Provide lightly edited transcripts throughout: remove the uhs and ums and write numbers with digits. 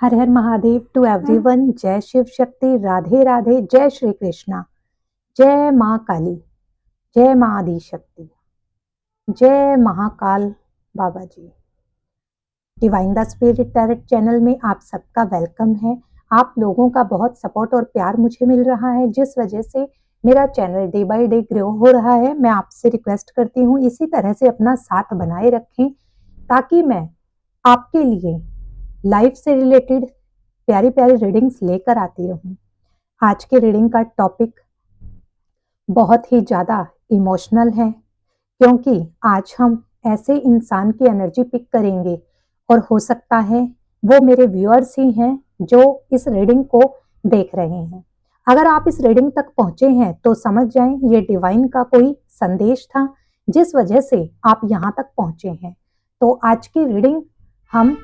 हर हर Mahadev to everyone. जय शिव शक्ति, राधे राधे, जय श्री कृष्णा, जय माँ काली, जय माँ आदि शक्ति, जय महाकाल बाबा ji. Divine the spirit direct channel में आप सबका वेलकम है। आप लोगों का बहुत सपोर्ट और प्यार मुझे मिल रहा है, जिस वजह से मेरा channel day by day grow हो रहा है। मैं आपसे रिक्वेस्ट करती हूँ इसी तरह से अपना साथ बनाए रखें, ताकि मैं आपके लिए लाइफ से रिलेटेड प्यारी प्यारी रीडिंग्स लेकर आती रहूं। आज के रीडिंग का टॉपिक बहुत ही ज्यादा इमोशनल है, क्योंकि आज हम ऐसे इंसान की एनर्जी पिक करेंगे और हो सकता है वो मेरे व्यूअर्स ही हैं जो इस रीडिंग को देख रहे हैं। अगर आप इस रीडिंग तक पहुंचे हैं तो समझ जाएं ये डिवाइन का कोई संदेश था, जिस वजह से आप यहां तक पहुंचे हैं। तो आज की रीडिंग हम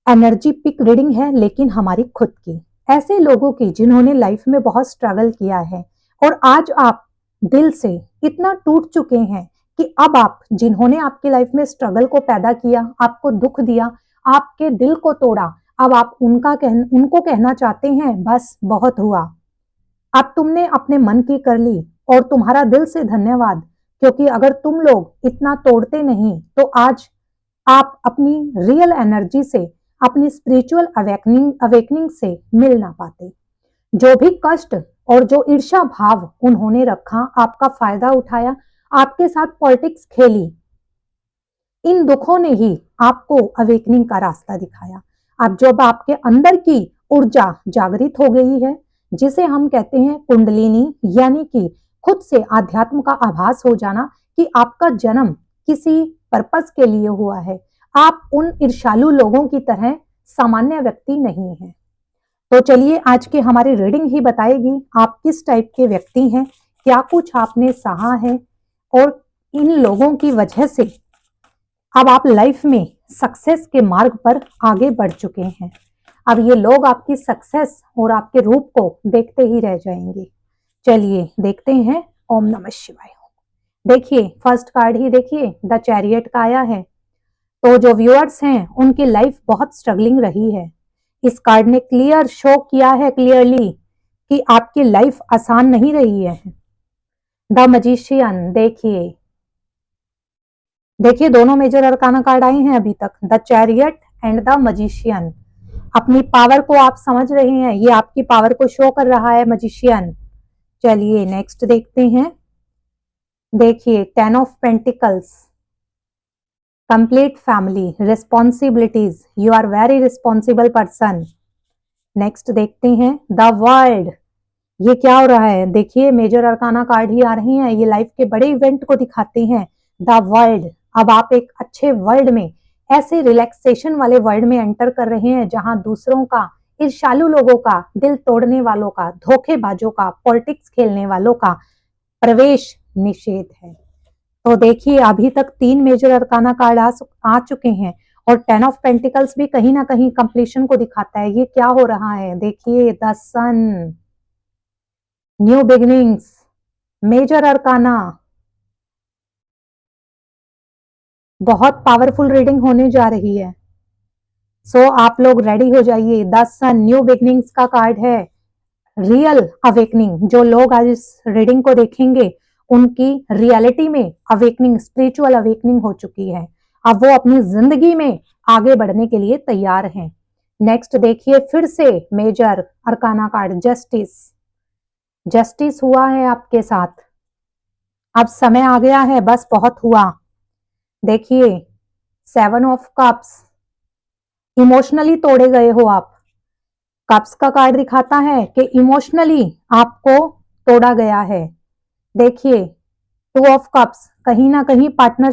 एनर्जी पिक रीडिंग है, लेकिन हमारी खुद की, ऐसे लोगों की जिन्होंने लाइफ में बहुत स्ट्रगल किया है और आज आप दिल से इतना टूट चुके हैं कि अब आप, जिन्होंने आपकी लाइफ में स्ट्रगल को पैदा किया, आपको दुख दिया, आपके दिल को तोड़ा, अब आप उनको कहना चाहते हैं बस बहुत हुआ, अब तुमने अपने मन की कर ली और तुम्हारा दिल से धन्यवाद। क्योंकि अगर तुम लोग इतना तोड़ते नहीं तो आज आप अपनी रियल एनर्जी से, अपनी स्पिरिचुअल अवेकनिंग से मिल ना पाते। जो भी कष्ट और जो ईर्ष्या भाव उन्होंने रखा, आपका फायदा उठाया, आपके साथ पॉलिटिक्स खेली, इन दुखों ने ही आपको अवेकनिंग का रास्ता दिखाया। अब जब आपके अंदर की ऊर्जा जागृत हो गई है, जिसे हम कहते हैं कुंडलिनी, यानी कि खुद से आध्यात्म का आभास हो जाना कि आपका जन्म किसी पर्पस के लिए हुआ है, आप उन ईर्ष्यालु लोगों की तरह सामान्य व्यक्ति नहीं हैं। तो चलिए, आज की हमारी रीडिंग ही बताएगी आप किस टाइप के व्यक्ति हैं, क्या कुछ आपने सहा है और इन लोगों की वजह से अब आप लाइफ में सक्सेस के मार्ग पर आगे बढ़ चुके हैं। अब ये लोग आपकी सक्सेस और आपके रूप को देखते ही रह जाएंगे। चलिए देखते हैं। ओम नमः शिवाय। देखिए, फर्स्ट कार्ड ही देखिए, द चैरियट का आया है। तो जो व्यूअर्स हैं उनकी लाइफ बहुत स्ट्रगलिंग रही है। इस कार्ड ने क्लियर शो किया है, क्लियरली, कि आपकी लाइफ आसान नहीं रही है। द मजिशियन, देखिए देखिए दोनों मेजर अरकाना कार्ड आए हैं अभी तक, the chariot and the magician. अपनी पावर को आप समझ रहे हैं, ये आपकी पावर को शो कर रहा है मजिशियन। चलिए नेक्स्ट देखते हैं। देखिए, 10 of pentacles, complete family, responsibilities, you are very responsible person. Next देखते हैं द वर्ल्ड। ये क्या हो रहा है, देखिए मेजर अरकाना कार्ड ही आ रहे हैं, ये लाइफ के बड़े इवेंट को दिखाते हैं। द वर्ल्ड, अब आप एक अच्छे वर्ल्ड में, ऐसे रिलैक्सेशन वाले वर्ल्ड में एंटर कर रहे हैं जहां दूसरों का, ईर्ष्यालु लोगों का, दिल तोड़ने वालों का, धोखेबाजों का, पॉलिटिक्स खेलने वालों का प्रवेश निषेध है। तो देखिए अभी तक 3 मेजर अरकाना कार्ड आ चुके हैं और 10 ऑफ पेंटिकल्स भी कहीं ना कहीं कंप्लीशन को दिखाता है। ये क्या हो रहा है, देखिए the sun, new beginnings, major arcana, बहुत पावरफुल रीडिंग होने जा रही है। सो आप लोग रेडी हो जाइए। द सन न्यू बिगिनिंग्स का कार्ड है, रियल अवेकनिंग। जो लोग आज इस रीडिंग को देखेंगे उनकी रियलिटी में अवेकनिंग, स्पिरिचुअल अवेकनिंग हो चुकी है। अब वो अपनी जिंदगी में आगे बढ़ने के लिए तैयार हैं। नेक्स्ट देखिए, फिर से major arcana card, justice. Justice हुआ है आपके साथ, अब समय आ गया है, बस बहुत हुआ। देखिए 7 ऑफ कप्स, इमोशनली तोड़े गए हो आप। कप्स का कार्ड दिखाता है कि इमोशनली आपको तोड़ा गया है। देखिए 2 ऑफ कप्स, कहीं ना कहीं पार्टनर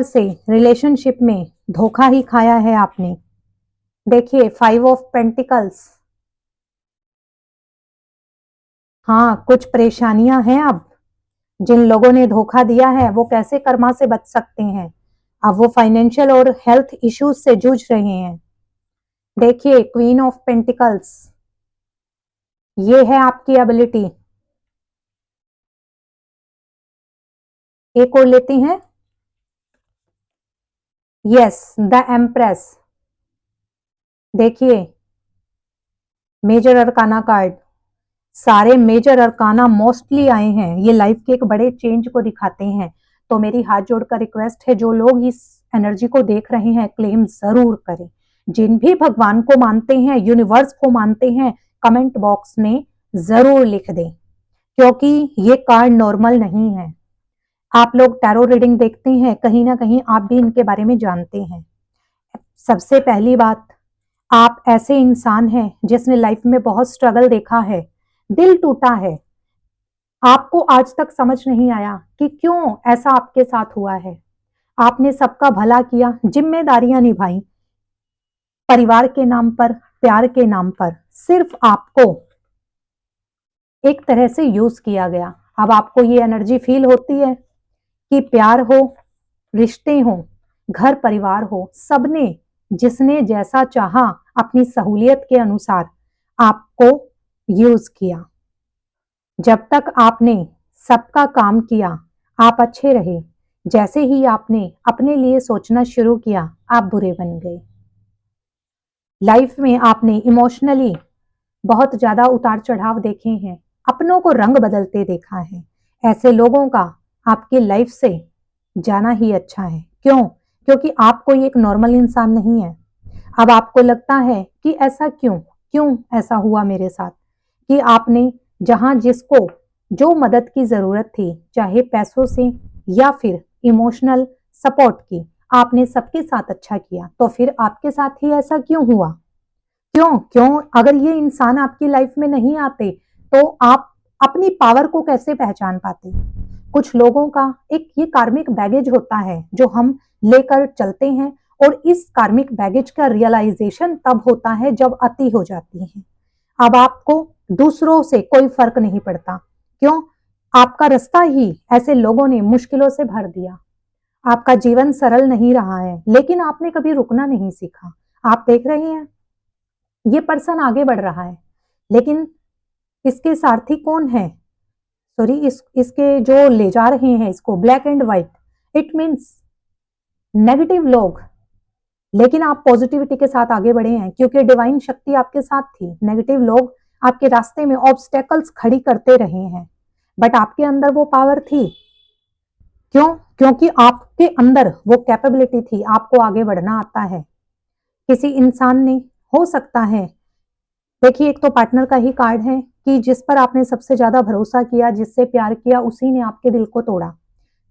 से रिलेशनशिप में धोखा ही खाया है आपने। देखिए 5 ऑफ पेंटिकल्स, हाँ कुछ परेशानियां हैं अब। जिन लोगों ने धोखा दिया है वो कैसे कर्मा से बच सकते हैं, अब वो फाइनेंशियल और हेल्थ इश्यूज से जूझ रहे हैं। देखिए क्वीन ऑफ पेंटिकल्स, ये है आपकी एबिलिटी। एक और लेते हैं, यस द एम्प्रेस। देखिए, मेजर अरकाना कार्ड, सारे मेजर अरकाना मोस्टली आए हैं, ये लाइफ के एक बड़े चेंज को दिखाते हैं। तो मेरी हाथ जोड़कर रिक्वेस्ट है, जो लोग इस एनर्जी को देख रहे हैं क्लेम जरूर करें। जिन भी भगवान को मानते हैं, यूनिवर्स को मानते हैं, कमेंट बॉक्स में जरूर लिख दें, क्योंकि ये कार्ड नॉर्मल नहीं है। आप लोग टैरो रीडिंग देखते हैं, कहीं ना कहीं आप भी इनके बारे में जानते हैं। सबसे पहली बात, आप ऐसे इंसान हैं जिसने लाइफ में बहुत स्ट्रगल देखा है, दिल टूटा है, आपको आज तक समझ नहीं आया कि क्यों ऐसा आपके साथ हुआ है। आपने सबका भला किया, जिम्मेदारियां निभाई, परिवार के नाम पर, प्यार के नाम पर, सिर्फ आपको एक तरह से यूज किया गया। अब आपको ये एनर्जी फील होती है कि प्यार हो, रिश्ते हो, घर परिवार हो, सबने जिसने जैसा चाहा अपनी सहूलियत के अनुसार आपको यूज किया। जब तक आपने सबका काम किया, आप अच्छे रहे। जैसे ही आपने अपने लिए सोचना शुरू किया, आप बुरे बन गए। लाइफ में आपने इमोशनली बहुत ज्यादा उतार चढ़ाव देखे हैं, अपनों को रंग बदलते देखा है। ऐसे लोगों का आपकी लाइफ से जाना ही अच्छा है। क्यों? क्योंकि आप कोई एक नॉर्मल इंसान नहीं है। अब आपको लगता है कि ऐसा क्यों क्यों ऐसा हुआ मेरे साथ, कि आपने जहां जिसको जो मदद की जरूरत थी, चाहे पैसों से या फिर इमोशनल सपोर्ट की, आपने सबके साथ अच्छा किया, तो फिर आपके साथ ही ऐसा क्यों हुआ? क्यों क्यों अगर ये इंसान आपकी लाइफ में नहीं आते, तो आप अपनी पावर को कैसे पहचान पाते? कुछ लोगों का एक ये कार्मिक बैगेज होता है जो हम लेकर चलते हैं, और इस कार्मिक बैगेज का रियलाइजेशन तब होता है जब अति हो जाती है। अब आपको दूसरों से कोई फर्क नहीं पड़ता। क्यों? आपका रास्ता ही ऐसे लोगों ने मुश्किलों से भर दिया। आपका जीवन सरल नहीं रहा है, लेकिन आपने कभी रुकना नहीं सीखा। आप देख रहे हैं, ये पर्सन आगे बढ़ रहा है, लेकिन इसके सारथी कौन है? सॉरी, इसके जो ले जा रहे हैं इसको, black and white, it means negative लोग। लेकिन आप पॉजिटिविटी के साथ आगे बढ़े हैं, क्योंकि डिवाइन शक्ति आपके साथ थी। नेगेटिव लोग आपके रास्ते में ऑब्स्टेकल्स खड़ी करते रहे हैं, बट आपके अंदर वो पावर थी। क्यों? क्योंकि आपके अंदर वो कैपेबिलिटी थी, आपको आगे बढ़ना आता है। किसी इंसान ने, हो सकता है, देखिए, एक तो पार्टनर का ही कार्ड है कि जिस पर आपने सबसे ज्यादा भरोसा किया, जिससे प्यार किया, उसी ने आपके दिल को तोड़ा।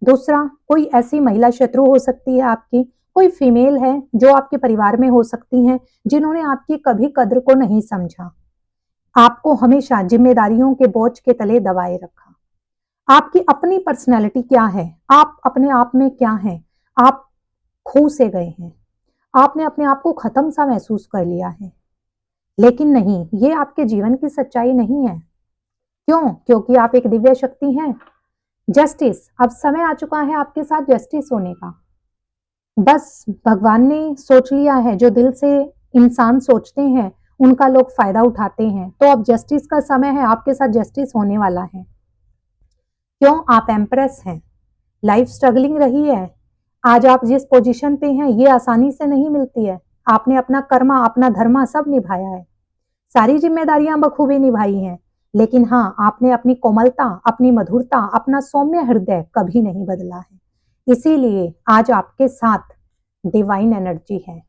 दूसरा, कोई ऐसी महिला शत्रु हो सकती है आपकी, कोई फीमेल है जो आपके परिवार में हो सकती हैं, जिन्होंने आपकी कभी कद्र को नहीं समझा, आपको हमेशा जिम्मेदारियों के बोझ के तले दबाए रखा। आपकी अपनी पर्सनैलिटी क्या है, आप अपने आप में क्या हैं, आप खो से गए हैं। आपने अपने आप को खत्म सा महसूस कर लिया है। लेकिन नहीं, ये आपके जीवन की सच्चाई नहीं है। क्यों? क्योंकि आप एक दिव्य शक्ति हैं। जस्टिस, अब समय आ चुका है आपके साथ जस्टिस होने का। बस भगवान ने सोच लिया है, जो दिल से इंसान सोचते हैं उनका लोग फायदा उठाते हैं। तो अब जस्टिस का समय है, आपके साथ जस्टिस होने वाला है। क्यों? आप एम्प्रेस हैं। लाइफ स्ट्रगलिंग रही है। आज आप जिस पोजीशन पे हैं, ये आसानी से नहीं मिलती है। आपने अपना कर्मा, अपना धर्मा सब निभाया है, सारी जिम्मेदारियां बखूबी निभाई हैं। लेकिन हाँ, आपने अपनी कोमलता, अपनी मधुरता, अपना सौम्य हृदय कभी नहीं बदला है। इसीलिए आज आपके साथ डिवाइन एनर्जी है।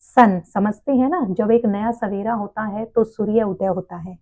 सन, समझते हैं ना, जब एक नया सवेरा होता है तो सूर्य उदय होता है,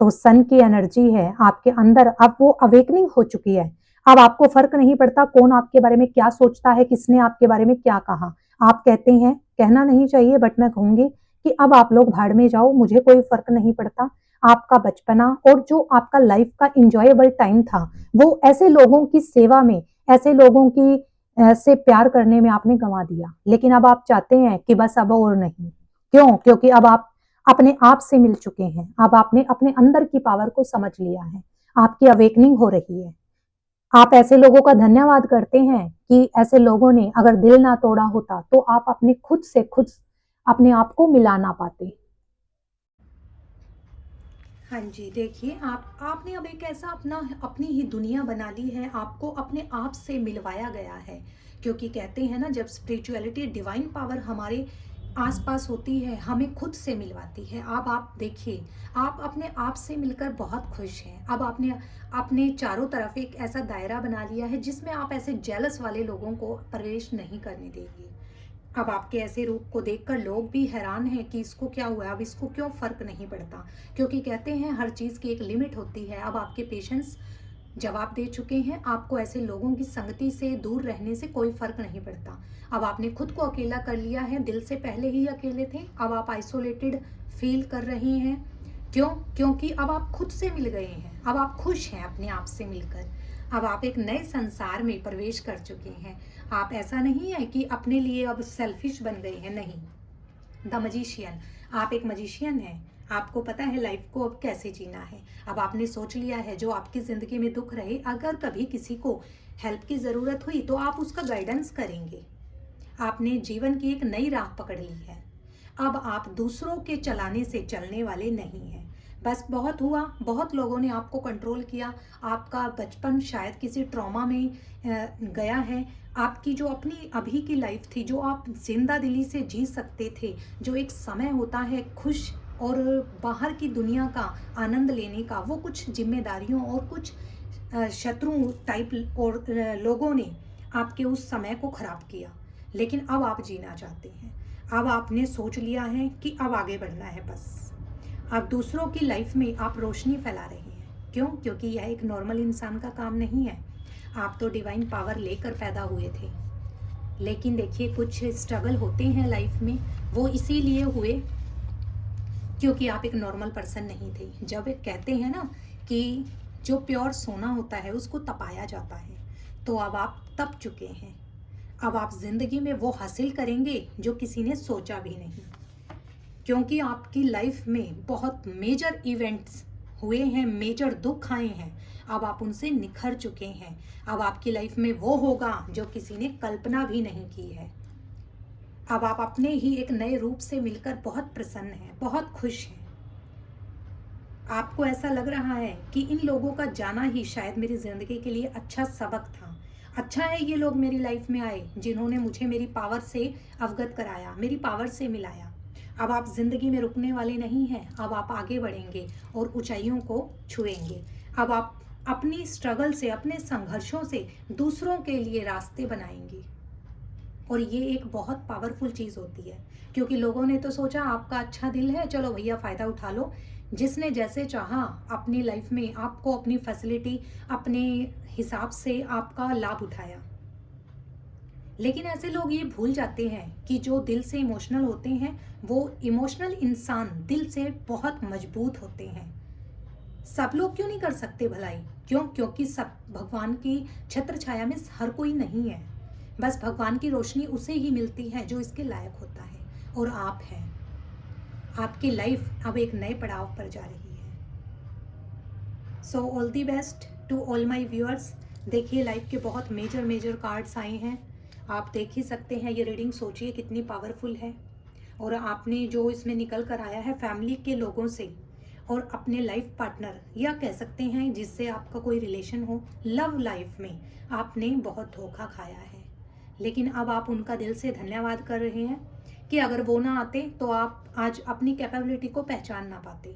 तो सन की एनर्जी है आपके अंदर। अब वो अवेकनिंग हो चुकी है। अब आपको फर्क नहीं पड़ता कौन आपके बारे में क्या सोचता है, किसने आपके बारे में क्या कहा। आप कहते हैं, कहना नहीं चाहिए बट मैं कहूंगी कि अब आप लोग भाड़ में जाओ, मुझे कोई फर्क नहीं पड़ता। आपका बचपना और जो आपका लाइफ का इंजॉयबल टाइम था, वो ऐसे लोगों की सेवा में, ऐसे लोगों की से प्यार करने में आपने गंवा दिया। लेकिन अब आप चाहते हैं कि बस अब और नहीं। क्यों? क्योंकि अब आप अपने आप से मिल चुके हैं। अब आपने अपने अंदर की पावर को समझ लिया है, आपकी अवेकनिंग हो रही है। आप ऐसे लोगों का धन्यवाद करते हैं कि ऐसे लोगों ने अगर दिल ना तोड़ा होता, तो आप अपने खुद से खुद अपने आप को मिला ना पाते। हाँ जी, देखिए, आपने अब एक ऐसा अपनी ही दुनिया बना ली है, आपको अपने आप से मिलवाया गया है। क्योंकि कहते हैं ना, जब स्पिरिचुअलिटी, डिवाइन पावर हमारे आसपास होती है हमें खुद से मिलवाती है। अब आप देखिए, आप अपने आप से मिलकर बहुत खुश हैं। अब आपने अपने चारों तरफ एक ऐसा दायरा बना लिया है जिसमें आप ऐसे जेलस वाले लोगों को प्रवेश नहीं करने देंगे। अब आपके ऐसे रूप को देखकर लोग भी हैरान हैं कि इसको क्या हुआ, अब इसको क्यों फ़र्क नहीं पड़ता, क्योंकि कहते हैं हर चीज़ की एक लिमिट होती है। अब आपके पेशेंस जवाब दे चुके हैं, आपको ऐसे लोगों की संगति से दूर रहने से कोई फ़र्क नहीं पड़ता। अब आपने खुद को अकेला कर लिया है, दिल से पहले ही अकेले थे, अब आप आइसोलेटेड फील कर रहे हैं। क्यों? क्योंकि अब आप खुद से मिल गए हैं, अब आप खुश हैं अपने आप से मिलकर। अब आप एक नए संसार में प्रवेश कर चुके हैं। आप ऐसा नहीं है कि अपने लिए अब सेल्फिश बन गए हैं, नहीं। द मजिशियन, आप एक मजिशियन हैं। आपको पता है लाइफ को अब कैसे जीना है। अब आपने सोच लिया है जो आपकी ज़िंदगी में दुख रहे, अगर कभी किसी को हेल्प की ज़रूरत हुई तो आप उसका गाइडेंस करेंगे। आपने जीवन की एक नई राह पकड़ ली है। अब आप दूसरों के चलाने से चलने वाले नहीं हैं। बस बहुत हुआ, बहुत लोगों ने आपको कंट्रोल किया। आपका बचपन शायद किसी ट्रॉमा में गया है। आपकी जो अपनी अभी की लाइफ थी, जो आप जिंदा दिली से जी सकते थे, जो एक समय होता है खुश और बाहर की दुनिया का आनंद लेने का, वो कुछ जिम्मेदारियों और कुछ शत्रु टाइप और लोगों ने आपके उस समय को खराब किया। लेकिन अब आप जीना चाहते हैं। अब आपने सोच लिया है कि अब आगे बढ़ना है बस। अब दूसरों की लाइफ में आप रोशनी फैला रहे हैं। क्यों? क्योंकि यह एक नॉर्मल इंसान का काम नहीं है। आप तो डिवाइन पावर लेकर पैदा हुए थे। लेकिन देखिए, कुछ स्ट्रगल होते हैं लाइफ में, वो इसीलिए हुए क्योंकि आप एक नॉर्मल पर्सन नहीं थे। जब एक कहते हैं ना कि जो प्योर सोना होता है उसको तपाया जाता है, तो अब आप तप चुके हैं। अब आप ज़िंदगी में वो हासिल करेंगे जो किसी ने सोचा भी नहीं, क्योंकि आपकी लाइफ में बहुत मेजर इवेंट्स हुए हैं, मेजर दुख आए हैं। अब आप उनसे निखर चुके हैं। अब आपकी लाइफ में वो होगा जो किसी ने कल्पना भी नहीं की है। अब आप अपने ही एक नए रूप से मिलकर बहुत प्रसन्न हैं, बहुत खुश हैं। आपको ऐसा लग रहा है कि इन लोगों का जाना ही शायद मेरी ज़िंदगी के लिए अच्छा सबक था। अच्छा है ये लोग मेरी लाइफ में आए जिन्होंने मुझे मेरी पावर से अवगत कराया, मेरी पावर से मिलाया। अब आप ज़िंदगी में रुकने वाले नहीं हैं। अब आप आगे बढ़ेंगे और ऊंचाइयों को छुएंगे। अब आप अपनी स्ट्रगल से, अपने संघर्षों से दूसरों के लिए रास्ते बनाएंगे। और ये एक बहुत पावरफुल चीज़ होती है, क्योंकि लोगों ने तो सोचा आपका अच्छा दिल है, चलो भैया फ़ायदा उठा लो। जिसने जैसे चाहा अपनी लाइफ में आपको अपनी फैसिलिटी, अपने हिसाब से आपका लाभ उठाया। लेकिन ऐसे लोग ये भूल जाते हैं कि जो दिल से इमोशनल होते हैं, वो इमोशनल इंसान दिल से बहुत मजबूत होते हैं। सब लोग क्यों नहीं कर सकते भलाई? क्यों? क्योंकि सब भगवान की छत्र छाया में हर कोई नहीं है। बस भगवान की रोशनी उसे ही मिलती है जो इसके लायक होता है, और आप हैं। आपकी लाइफ अब एक नए पड़ाव पर जा रही है। So all the best to all my viewers. देखिए, लाइफ के बहुत मेजर कार्ड्स आए हैं। आप देख ही सकते हैं ये रीडिंग, सोचिए कितनी पावरफुल है। और आपने जो इसमें निकल कर आया है फैमिली के लोगों से और अपने लाइफ पार्टनर, या कह सकते हैं जिससे आपका कोई रिलेशन हो, लव लाइफ में आपने बहुत धोखा खाया है। लेकिन अब आप उनका दिल से धन्यवाद कर रहे हैं कि अगर वो ना आते तो आप आज अपनी कैपेबिलिटी को पहचान ना पाते।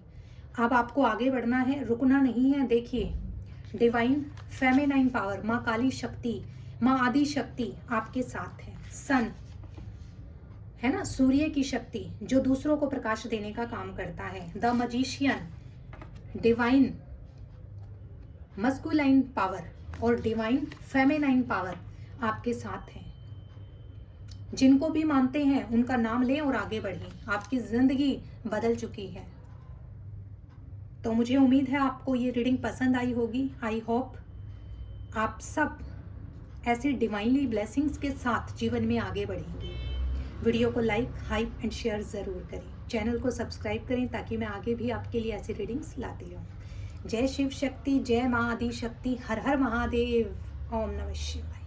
अब आपको आगे बढ़ना है, रुकना नहीं है। देखिए, डिवाइन फेमिनाइन पावर, माँ काली शक्ति, माँ आदि शक्ति आपके साथ है। सन है ना, सूर्य की शक्ति जो दूसरों को प्रकाश देने का काम करता है। The magician, divine masculine power और डिवाइन फेमिनाइन पावर आपके साथ है। जिनको भी मानते हैं उनका नाम लें और आगे बढ़ें। आपकी ज़िंदगी बदल चुकी है। तो मुझे उम्मीद है आपको ये रीडिंग पसंद आई होगी। आई होप आप सब ऐसे डिवाइनली ब्लेसिंग्स के साथ जीवन में आगे बढ़ेंगे। वीडियो को लाइक, हाइप एंड शेयर ज़रूर करें। चैनल को सब्सक्राइब करें ताकि मैं आगे भी आपके लिए ऐसी रीडिंग्स लाती रहूँ। जय शिव शक्ति, जय माँ आदि शक्ति, हर हर महादेव। ओम नमः शिवाय।